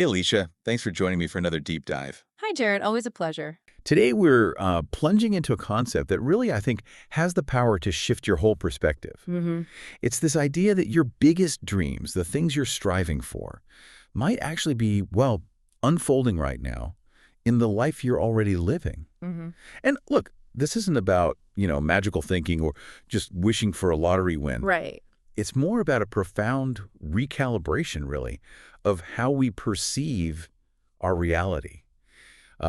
Hey, Alicia. Thanks for joining me for another deep dive. Hi, Jared. Always a pleasure. Today, we're plunging into a concept that really, I think, has the power to shift your whole perspective. Mm-hmm. It's this idea that your biggest dreams, the things you're striving for, might actually be, well, unfolding right now in the life you're already living. Mm-hmm. And look, this isn't about, magical thinking or just wishing for a lottery win. Right. It's more about a profound recalibration, really, of how we perceive our reality.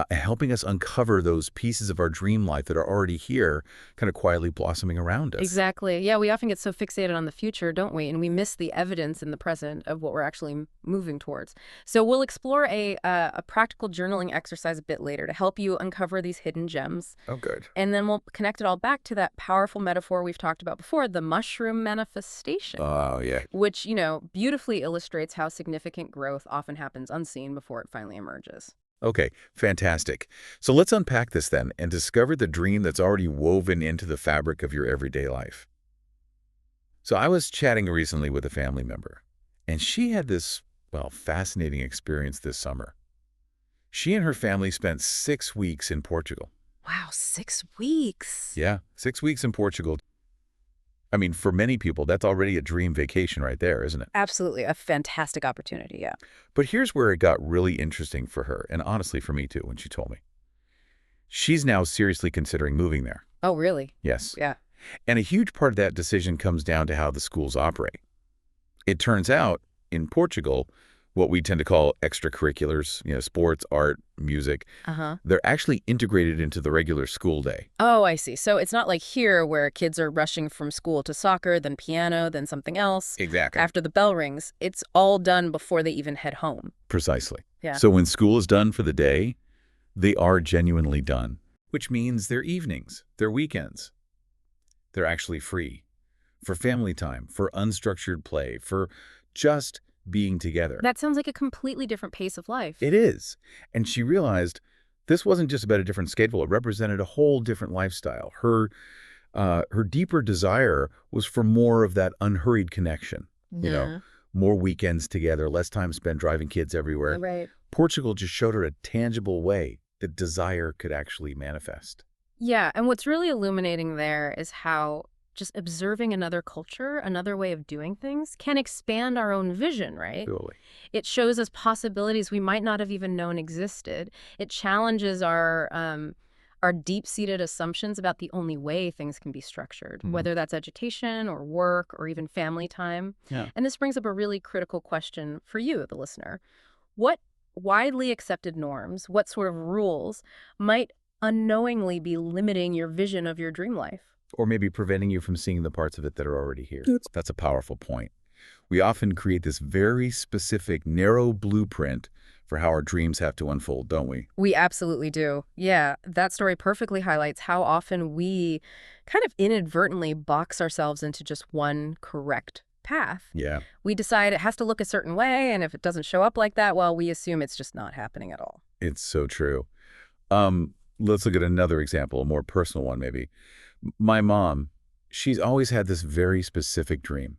Helping us uncover those pieces of our dream life that are already here, kind of quietly blossoming around us. Exactly. Yeah, we often get so fixated on the future, don't we? And we miss the evidence in the present of what we're actually moving towards. So we'll explore a practical journaling exercise a bit later to help you uncover these hidden gems. Oh, good. And then we'll connect it all back to that powerful metaphor we've talked about before, the mushroom manifestation. Oh, yeah. Which, beautifully illustrates how significant growth often happens unseen before it finally emerges. Okay, fantastic. So let's unpack this then and discover the dream that's already woven into the fabric of your everyday life. So I was chatting recently with a family member, and she had this, well, fascinating experience this summer. She and her family spent 6 weeks in Portugal. Wow, 6 weeks. Yeah, 6 weeks in Portugal. I mean, for many people, that's already a dream vacation right there, isn't it? Absolutely. A fantastic opportunity, yeah. But here's where it got really interesting for her, and honestly for me too, when she told me. She's now seriously considering moving there. Oh, really? Yes. Yeah. And a huge part of that decision comes down to how the schools operate. It turns out, in Portugal, what we tend to call extracurriculars, sports, art, music, Uh-huh. they're actually integrated into the regular school day. Oh, I see. So it's not like here where kids are rushing from school to soccer, then piano, then something else. Exactly. After the bell rings, it's all done before they even head home. Precisely. Yeah. So when school is done for the day, they are genuinely done, which means their evenings, their weekends, they're actually free for family time, for unstructured play, for just being together. That sounds like a completely different pace of life. It is. And she realized this wasn't just about a different schedule. It represented a whole different lifestyle. Her deeper desire was for more of that unhurried connection. Yeah. More weekends together, less time spent driving kids everywhere. Right. Portugal just showed her a tangible way that desire could actually manifest. Yeah, and what's really illuminating there is how just observing another culture, another way of doing things, can expand our own vision, right? Totally. It shows us possibilities we might not have even known existed. It challenges our deep-seated assumptions about the only way things can be structured, Mhm. whether that's education or work or even family time. Yeah. And this brings up a really critical question for you, the listener. What widely accepted norms, what sort of rules might unknowingly be limiting your vision of your dream life? Or maybe preventing you from seeing the parts of it that are already here. That's a powerful point. We often create this very specific, narrow blueprint for how our dreams have to unfold, don't we? We absolutely do. Yeah, that story perfectly highlights how often we kind of inadvertently box ourselves into just one correct path. Yeah. We decide it has to look a certain way, and if it doesn't show up like that, well, we assume it's just not happening at all. It's so true. Let's look at another example, a more personal one maybe. My mom, she's always had this very specific dream,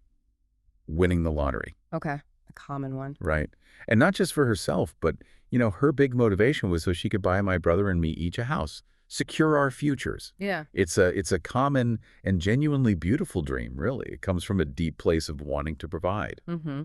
winning the lottery, Okay, a common one. right? And not just for herself, but, her big motivation was so she could buy my brother and me each a house, secure our futures. Yeah. It's a common and genuinely beautiful dream, really. It comes from a deep place of wanting to provide. Mm-hmm.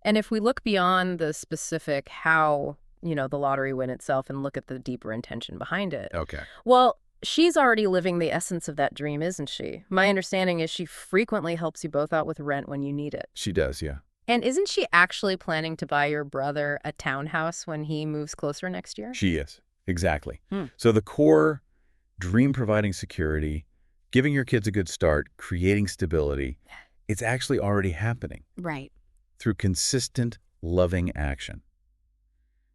And if we look beyond the specific how, the lottery win itself and look at the deeper intention behind it, Okay. well, she's already living the essence of that dream, isn't she? My understanding is she frequently helps you both out with rent when you need it. She does, yeah. And isn't she actually planning to buy your brother a townhouse when he moves closer next year? She is. Exactly. Hmm. So the core dream providing security, giving your kids a good start, creating stability, it's actually already happening Right. through consistent, loving action.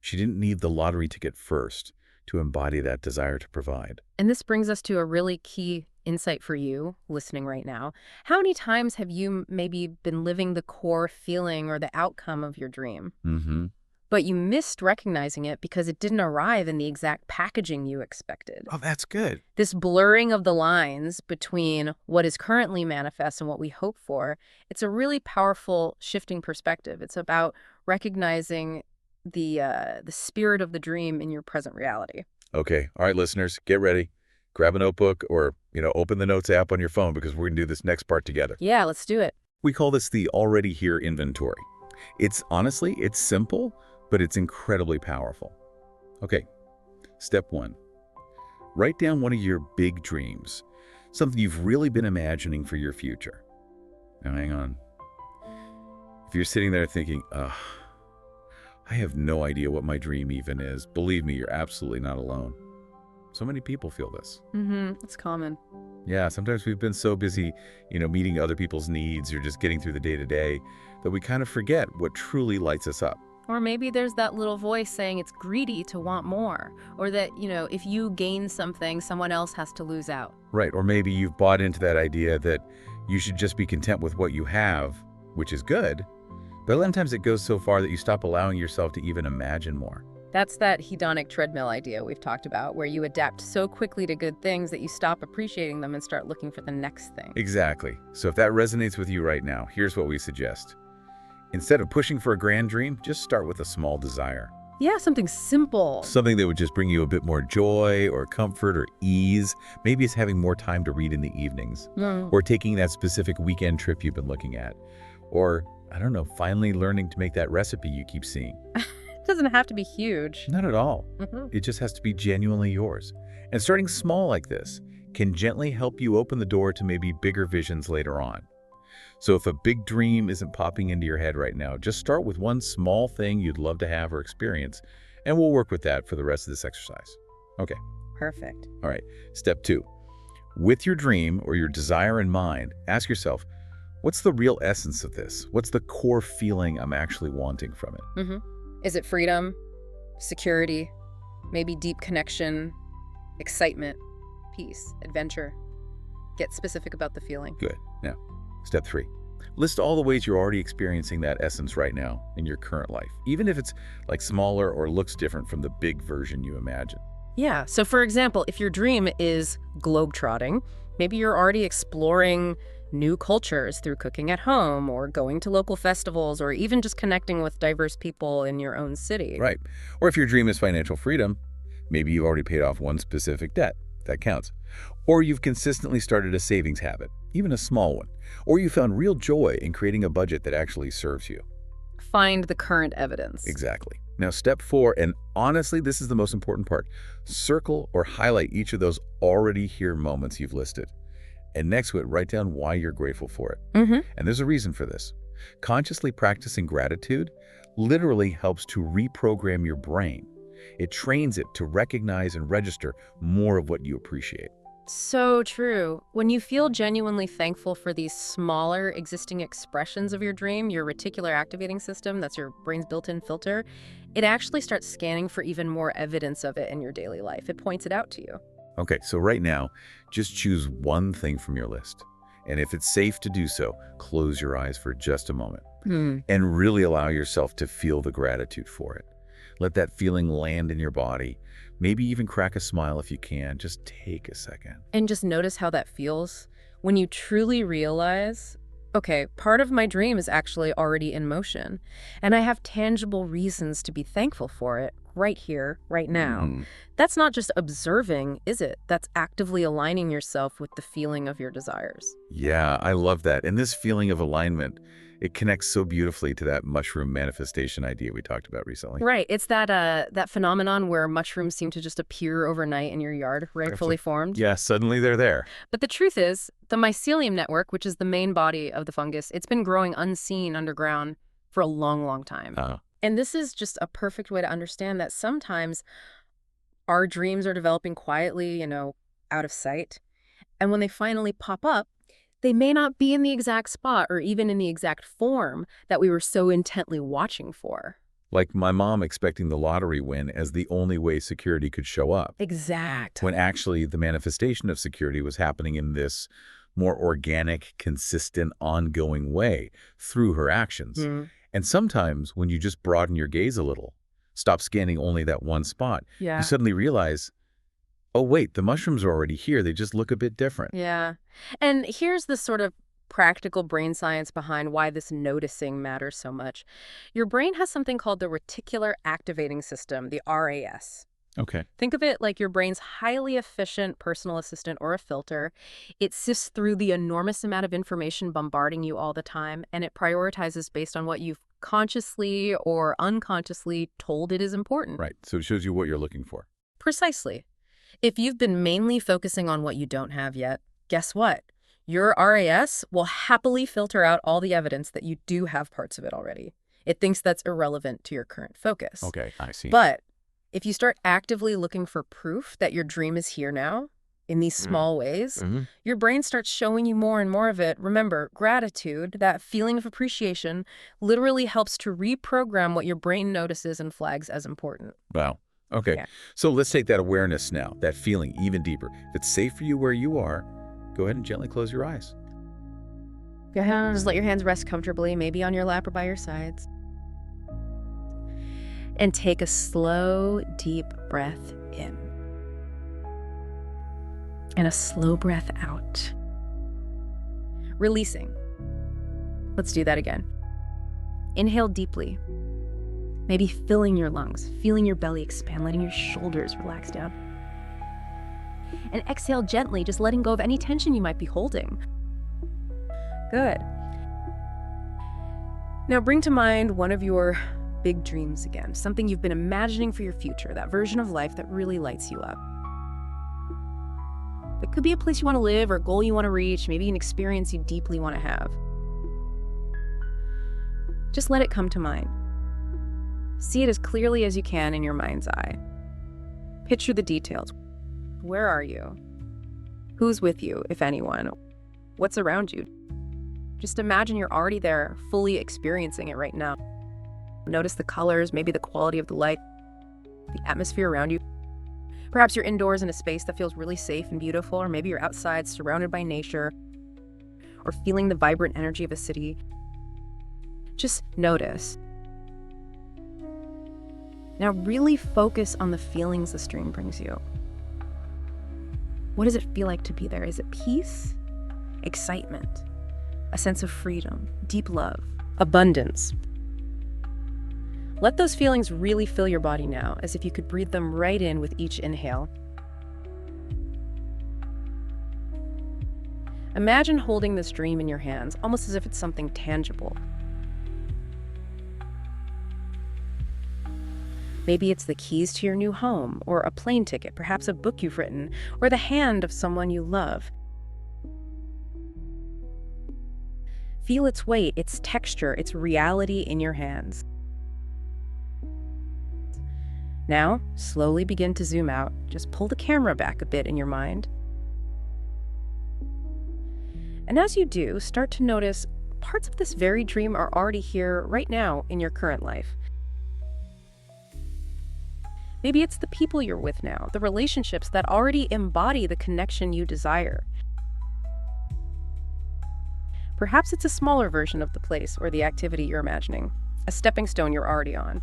She didn't need the lottery ticket first to embody that desire to provide. And this brings us to a really key insight for you listening right now. How many times have you maybe been living the core feeling or the outcome of your dream, Mm-hmm. but you missed recognizing it because it didn't arrive in the exact packaging you expected? Oh, that's good. This blurring of the lines between what is currently manifest and what we hope for, it's a really powerful shifting perspective. It's about recognizing the spirit of the dream in your present reality. Okay. All right, listeners, get ready. Grab a notebook or, open the Notes app on your phone because we're going to do this next part together. Yeah, let's do it. We call this the already here inventory. It's simple, but it's incredibly powerful. Okay, step 1. Write down one of your big dreams, something you've really been imagining for your future. Now, hang on. If you're sitting there thinking, ugh, I have no idea what my dream even is, believe me, you're absolutely not alone. So many people feel this. It's common. Yeah, sometimes we've been so busy, meeting other people's needs or just getting through the day-to-day that we kind of forget what truly lights us up. Or maybe there's that little voice saying it's greedy to want more, or that, if you gain something, someone else has to lose out. Right, or maybe you've bought into that idea that you should just be content with what you have, which is good, but a lot of times it goes so far that you stop allowing yourself to even imagine more. That's that hedonic treadmill idea we've talked about, where you adapt so quickly to good things that you stop appreciating them and start looking for the next thing. Exactly. So if that resonates with you right now, here's what we suggest. Instead of pushing for a grand dream, just start with a small desire. Yeah, something simple. Something that would just bring you a bit more joy or comfort or ease. Maybe it's having more time to read in the evenings. Or taking that specific weekend trip you've been looking at. Or, I don't know, finally learning to make that recipe you keep seeing. It doesn't have to be huge. Not at all. It just has to be genuinely yours. And starting small like this can gently help you open the door to maybe bigger visions later on. So if a big dream isn't popping into your head right now, just start with one small thing you'd love to have or experience, and we'll work with that for the rest of this exercise. Okay. Perfect. All right. Step 2. With your dream or your desire in mind, ask yourself, what's the real essence of this? What's the core feeling I'm actually wanting from it? Is it freedom, security, maybe deep connection, excitement, peace, adventure? Get specific about the feeling. Good. Now, step 3. List all the ways you're already experiencing that essence right now in your current life, even if it's like smaller or looks different from the big version you imagine. Yeah, so for example, if your dream is globetrotting, maybe you're already exploring new cultures through cooking at home or going to local festivals or even just connecting with diverse people in your own city. Right. Or if your dream is financial freedom, maybe you've already paid off one specific debt. That counts. Or you've consistently started a savings habit, even a small one. Or you found real joy in creating a budget that actually serves you. Find the current evidence. Exactly. Now, step 4, and honestly, this is the most important part. Circle or highlight each of those already here moments you've listed. And next to it, write down why you're grateful for it. And there's a reason for this. Consciously practicing gratitude literally helps to reprogram your brain. It trains it to recognize and register more of what you appreciate. So true. When you feel genuinely thankful for these smaller existing expressions of your dream, your reticular activating system, that's your brain's built-in filter, it actually starts scanning for even more evidence of it in your daily life. It points it out to you. Okay, so right now, just choose one thing from your list. And if it's safe to do so, close your eyes for just a moment and really allow yourself to feel the gratitude for it. Let that feeling land in your body. Maybe even crack a smile if you can. Just take a second. And just notice how that feels. When you truly realize, okay, part of my dream is actually already in motion, and I have tangible reasons to be thankful for it right here, right now. That's not just observing, is it? That's actively aligning yourself with the feeling of your desires. Yeah, I love that. And this feeling of alignment, it connects so beautifully to that mushroom manifestation idea we talked about recently. Right. It's that phenomenon where mushrooms seem to just appear overnight in your yard, rightfully formed. Yeah, suddenly they're there. But the truth is, the mycelium network, which is the main body of the fungus, it's been growing unseen underground for a long, long time. And this is just a perfect way to understand that sometimes our dreams are developing quietly, out of sight. And when they finally pop up, they may not be in the exact spot or even in the exact form that we were so intently watching for. Like my mom expecting the lottery win as the only way security could show up. Exact. When actually the manifestation of security was happening in this more organic, consistent, ongoing way through her actions. And sometimes when you just broaden your gaze a little, stop scanning only that one spot, you suddenly realize, oh, wait, the mushrooms are already here. They just look a bit different. Yeah. And here's the sort of practical brain science behind why this noticing matters so much. Your brain has something called the Reticular Activating System, the RAS. Okay. Think of it like your brain's highly efficient personal assistant or a filter. It sifts through the enormous amount of information bombarding you all the time, and it prioritizes based on what you've consciously or unconsciously told it is important. Right. So it shows you what you're looking for. Precisely. If you've been mainly focusing on what you don't have yet, guess what? Your RAS will happily filter out all the evidence that you do have parts of it already. It thinks that's irrelevant to your current focus. Okay, I see. But if you start actively looking for proof that your dream is here now, in these small ways, your brain starts showing you more and more of it. Remember, gratitude, that feeling of appreciation, literally helps to reprogram what your brain notices and flags as important. Wow. Okay. Yeah. So let's take that awareness now, that feeling even deeper. If it's safe for you where you are, go ahead and gently close your eyes. Go ahead and just let your hands rest comfortably, maybe on your lap or by your sides. And take a slow, deep breath in. And a slow breath out. Releasing. Let's do that again. Inhale deeply. Maybe filling your lungs, feeling your belly expand, letting your shoulders relax down. And exhale gently, just letting go of any tension you might be holding. Good. Now bring to mind one of your big dreams again, something you've been imagining for your future, that version of life that really lights you up. It could be a place you want to live or a goal you want to reach, maybe an experience you deeply want to have. Just let it come to mind. See it as clearly as you can in your mind's eye. Picture the details. Where are you? Who's with you, if anyone? What's around you? Just imagine you're already there, fully experiencing it right now. Notice the colors, maybe the quality of the light, the atmosphere around you. Perhaps you're indoors in a space that feels really safe and beautiful, or maybe you're outside surrounded by nature, or feeling the vibrant energy of a city. Just notice. Now really focus on the feelings the stream brings you. What does it feel like to be there? Is it peace? Excitement? A sense of freedom? Deep love? Abundance? Let those feelings really fill your body now, as if you could breathe them right in with each inhale. Imagine holding this dream in your hands, almost as if it's something tangible. Maybe it's the keys to your new home, or a plane ticket, perhaps a book you've written, or the hand of someone you love. Feel its weight, its texture, its reality in your hands. Now, slowly begin to zoom out. Just pull the camera back a bit in your mind. And as you do, start to notice parts of this very dream are already here right now in your current life. Maybe it's the people you're with now, the relationships that already embody the connection you desire. Perhaps it's a smaller version of the place or the activity you're imagining, a stepping stone you're already on.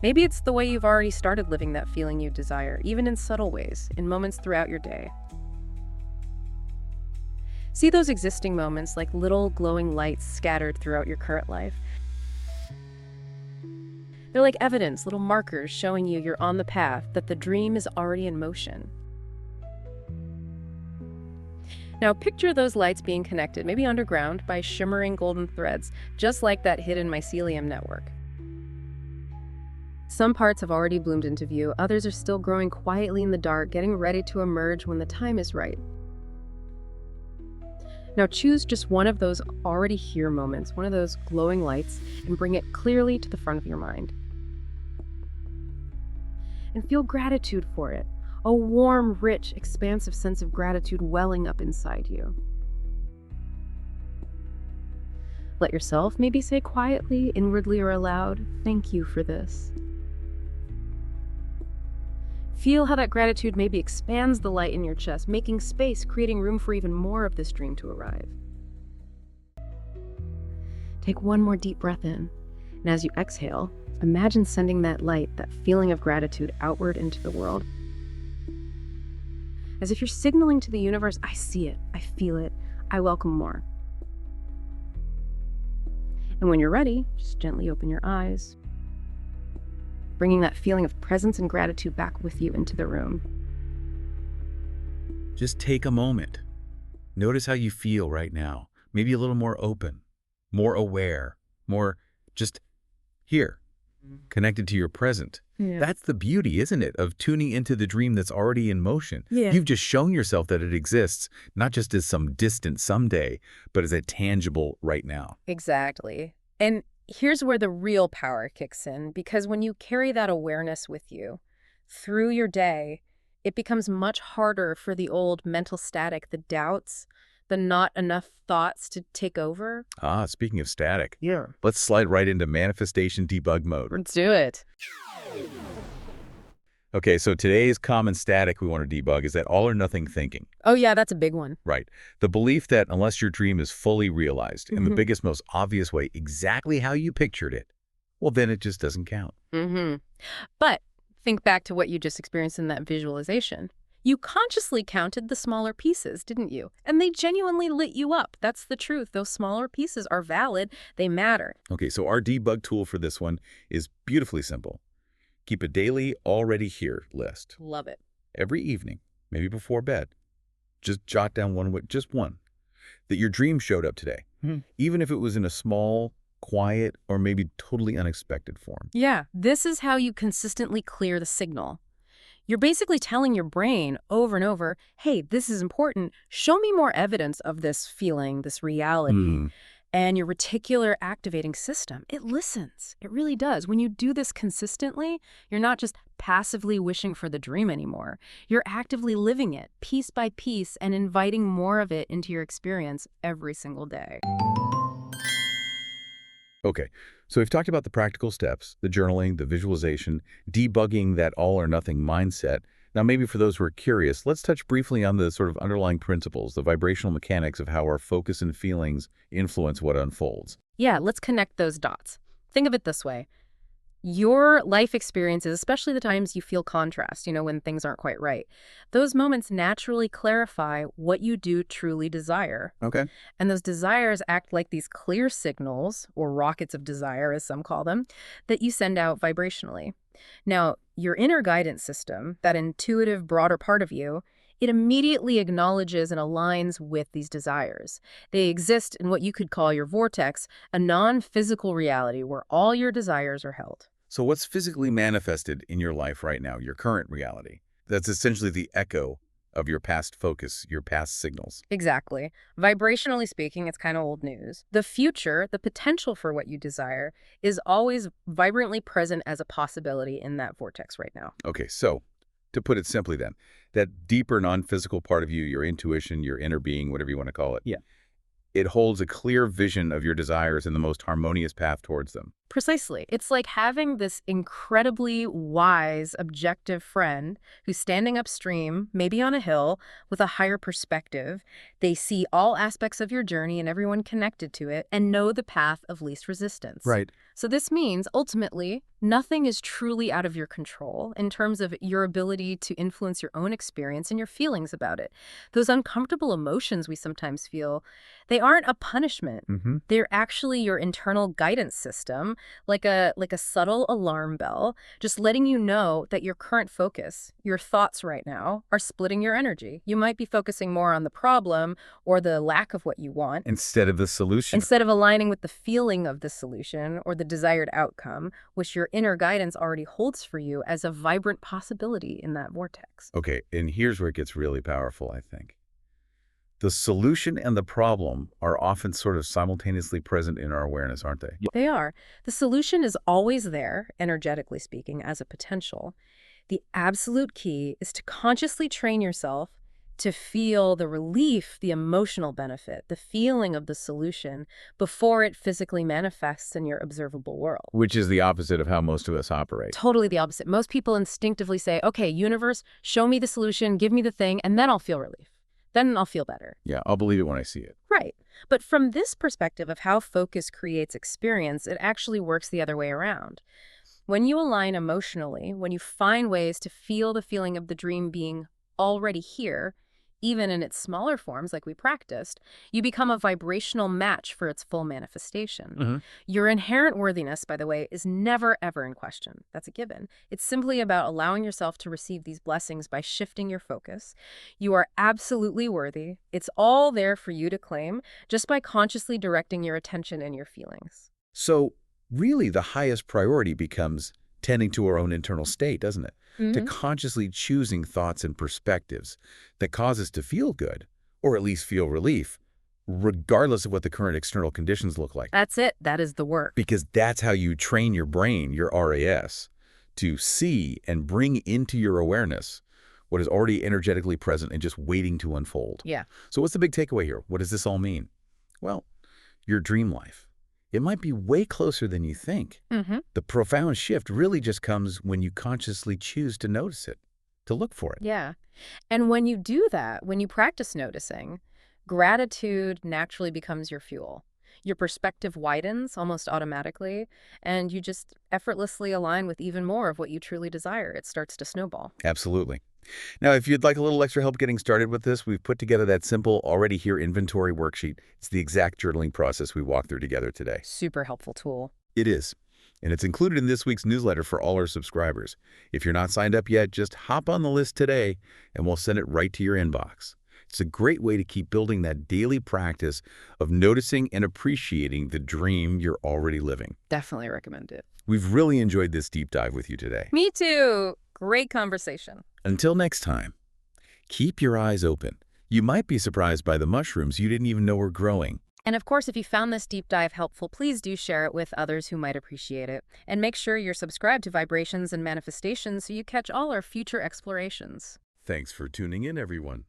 Maybe it's the way you've already started living that feeling you desire, even in subtle ways, in moments throughout your day. See those existing moments like little glowing lights scattered throughout your current life. They're like evidence, little markers showing you you're on the path, that the dream is already in motion. Now picture those lights being connected, maybe underground, by shimmering golden threads, just like that hidden mycelium network. Some parts have already bloomed into view, others are still growing quietly in the dark, getting ready to emerge when the time is right. Now choose just one of those already here moments, one of those glowing lights, and bring it clearly to the front of your mind. And feel gratitude for it, a warm, rich, expansive sense of gratitude welling up inside you. Let yourself maybe say quietly, inwardly or aloud, "Thank you for this." Feel how that gratitude maybe expands the light in your chest, making space, creating room for even more of this dream to arrive. Take one more deep breath in, and as you exhale, imagine sending that light, that feeling of gratitude outward into the world. as if you're signaling to the universe, I see it, I feel it, I welcome more. And when you're ready, just gently open your eyes, bringing that feeling of presence and gratitude back with you into the room. Just take a moment. Notice how you feel right now. Maybe a little more open, more aware, more just here, connected to your present. Yeah. That's the beauty, isn't it, of tuning into the dream that's already in motion. Yeah. You've just shown yourself that it exists, not just as some distant someday, but as a tangible right now. Exactly. And here's where the real power kicks in, because when you carry that awareness with you through your day, it becomes much harder for the old mental static, the doubts, the not enough thoughts to take over. Speaking of static, Yeah. let's slide right into manifestation debug mode. Let's do it. Okay, so today's common static we want to debug is that all or nothing thinking. Oh, yeah, that's a big one. Right. The belief that unless your dream is fully realized in the biggest, most obvious way, exactly how you pictured it, well, then it just doesn't count. But think back to what you just experienced in that visualization. You consciously counted the smaller pieces, didn't you? And they genuinely lit you up. That's the truth. Those smaller pieces are valid. They matter. Okay, so our debug tool for this one is beautifully simple. Keep a daily already here list. Love it. Every evening, maybe before bed, just jot down just one, that your dream showed up today, even if it was in a small, quiet, or maybe totally unexpected form. Yeah, this is how you consistently clear the signal. You're basically telling your brain over and over, hey, this is important. Show me more evidence of this feeling, this reality. And your reticular activating system, it listens. It really does. When you do this consistently, you're not just passively wishing for the dream anymore. You're actively living it piece by piece and inviting more of it into your experience every single day. Okay, so we've talked about the practical steps, the journaling, the visualization, debugging that all or nothing mindset. Now, maybe for those who are curious, let's touch briefly on the sort of underlying principles, the vibrational mechanics of how our focus and feelings influence what unfolds. Yeah, let's connect those dots. Think of it this way. Your life experiences, especially the times you feel contrast, when things aren't quite right, those moments naturally clarify what you do truly desire. Okay. And those desires act like these clear signals, or rockets of desire, as some call them, that you send out vibrationally. Now, your inner guidance system, that intuitive, broader part of you, it immediately acknowledges and aligns with these desires. They exist in what you could call your vortex, a non-physical reality where all your desires are held. So what's physically manifested in your life right now, your current reality? That's essentially the echo of your past focus, your past signals. Exactly. Vibrationally speaking, it's kind of old news. The future, the potential for what you desire, is always vibrantly present as a possibility in that vortex right now. Okay, so to put it simply then, that deeper non-physical part of you, your intuition, your inner being, whatever you want to call it, it holds a clear vision of your desires and the most harmonious path towards them. Precisely. It's like having this incredibly wise, objective friend who's standing upstream, maybe on a hill, with a higher perspective. They see all aspects of your journey and everyone connected to it and know the path of least resistance. Right. So this means, ultimately, nothing is truly out of your control in terms of your ability to influence your own experience and your feelings about it. Those uncomfortable emotions we sometimes feel, they aren't a punishment. They're actually your internal guidance system, like a subtle alarm bell, just letting you know that your current focus, your thoughts right now, are splitting your energy. You might be focusing more on the problem or the lack of what you want, Instead of the solution. instead of aligning with the feeling of the solution or the desired outcome, which your inner guidance already holds for you as a vibrant possibility in that vortex. Okay, and here's where it gets really powerful, I think. The solution and the problem are often sort of simultaneously present in our awareness, aren't they? They are. The solution is always there, energetically speaking, as a potential. The absolute key is to consciously train yourself to feel the relief, the emotional benefit, the feeling of the solution before it physically manifests in your observable world. Which is the opposite of how most of us operate. Totally the opposite. Most people instinctively say, okay, universe, show me the solution, give me the thing, and then I'll feel relief. Then I'll feel better. Yeah, I'll believe it when I see it. Right. But from this perspective of how focus creates experience, it actually works the other way around. When you align emotionally, when you find ways to feel the feeling of the dream being already here, even in its smaller forms like we practiced, you become a vibrational match for its full manifestation. Hmm. Your inherent worthiness, by the way, is never, ever in question. That's a given. It's simply about allowing yourself to receive these blessings by shifting your focus. You are absolutely worthy. It's all there for you to claim just by consciously directing your attention and your feelings. So really the highest priority becomes tending to our own internal state, doesn't it? To Hmm. consciously choosing thoughts and perspectives that cause us to feel good, or at least feel relief, regardless of what the current external conditions look like. That's it. That is the work. Because that's how you train your brain, your RAS, to see and bring into your awareness what is already energetically present and just waiting to unfold. Yeah. So what's the big takeaway here? What does this all mean? Well, your dream life. It might be way closer than you think. Hmm. The profound shift really just comes when you consciously choose to notice it, to look for it. Yeah. And when you do that, when you practice noticing, gratitude naturally becomes your fuel. Your perspective widens almost automatically, and you just effortlessly align with even more of what you truly desire. It starts to snowball. Absolutely. Now, if you'd like a little extra help getting started with this, we've put together that simple already here inventory worksheet. It's the exact journaling process we walked through together today. Super helpful tool. It is. And it's included in this week's newsletter for all our subscribers. If you're not signed up yet, just hop on the list today and we'll send it right to your inbox. It's a great way to keep building that daily practice of noticing and appreciating the dream you're already living. Definitely recommend it. We've really enjoyed this deep dive with you today. Me too. Great conversation. Until next time, keep your eyes open. You might be surprised by the mushrooms you didn't even know were growing. And of course, if you found this deep dive helpful, please do share it with others who might appreciate it. And make sure you're subscribed to Vibrations and Manifestations so you catch all our future explorations. Thanks for tuning in, everyone.